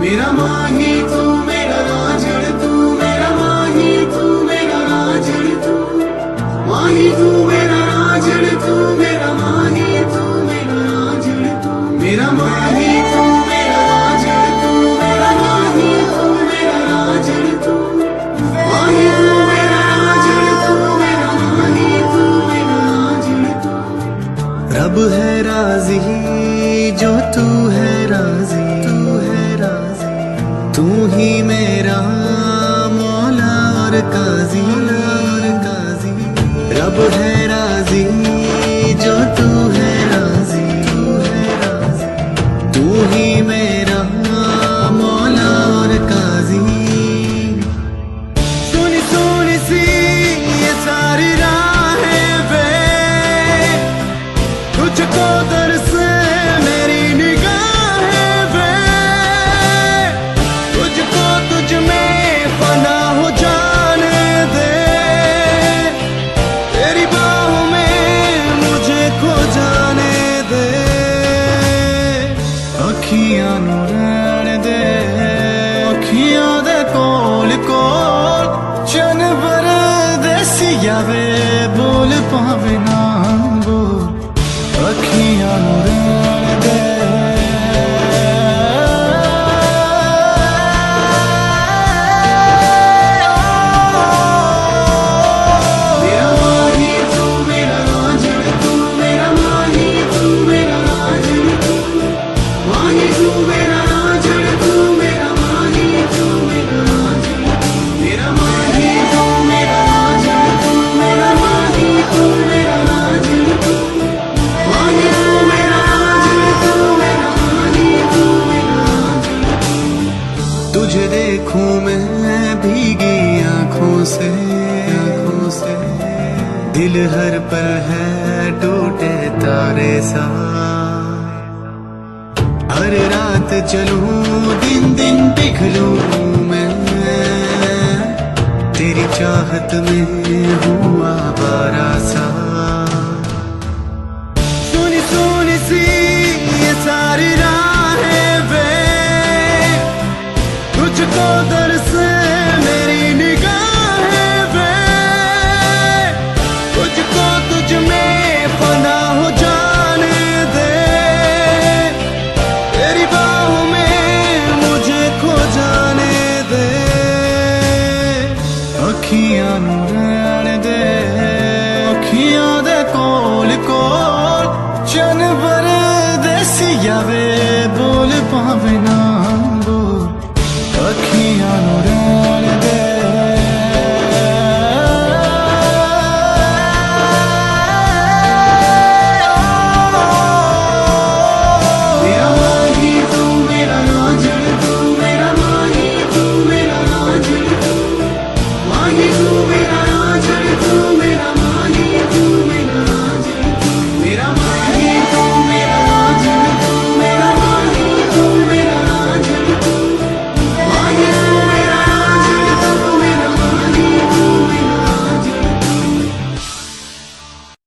मेरा माही तू मेरा राजड़ तू मेरा माही तू मेरा राजड़ तू माही तू मेरा राजड़ तू मेरा माही तू मेरा राजड़ तू मेरा माही तू मेरा राजड़ तू मेरा माही तू मेरा राजड़ तू माही तू मेरा राजड़ तू मेरा माही तू मेरा राजड़ तू। रब है राजी जो तू है राजी, तू है राजी, तू ही मेरा मौला और काजी, और काजी। रब है राजी जो तू है राजी, तू है राजी, तू ही मेरा मौला और काजी। सुनी सुनी सी ये सारी राहें वे तुझको दर्श मेरी निगाहें वे, तुझको तुझ में फना हो जाने दे, तेरी बाहों में मुझे खो जाने दे। अखियां नू रहन दे, अखियां दे कोल कोल चन बर देसिया वे बोल पावे ना बोल। अखियां नू रहन दे मेरा माही तू मेरा राजड़ तू मेरा माही तू मेरा राजड़ तू माही तू मेरा राजड़ तू मेरा माही तू मेरा राजड़ मेरा माही तू मेरा राजड़ तू मेरा माही तू मेरा राजड़ तू माही तू मेरा राजड़ तू मेरा माही तू मेरा राजड़। तुझे देखूं मैं भीगी आंखों से, आंखों से दिल हर पल है टूटे तारे सा। हर रात चलूं दिन दिन पिघलूं मैं, तेरी चाहत में हुआ बारा सा। सुनी सुनी सी ये सारी राहें वे तुझको दर्श मेरी निगाहें वे, तुझको तुझ में फना हो जाने दे, तेरी बाहों में मुझे खो जाने दे। अखियां नू रहन दे, अखियां दे कोल कोल चन बर देसिया वे बोल पावे ना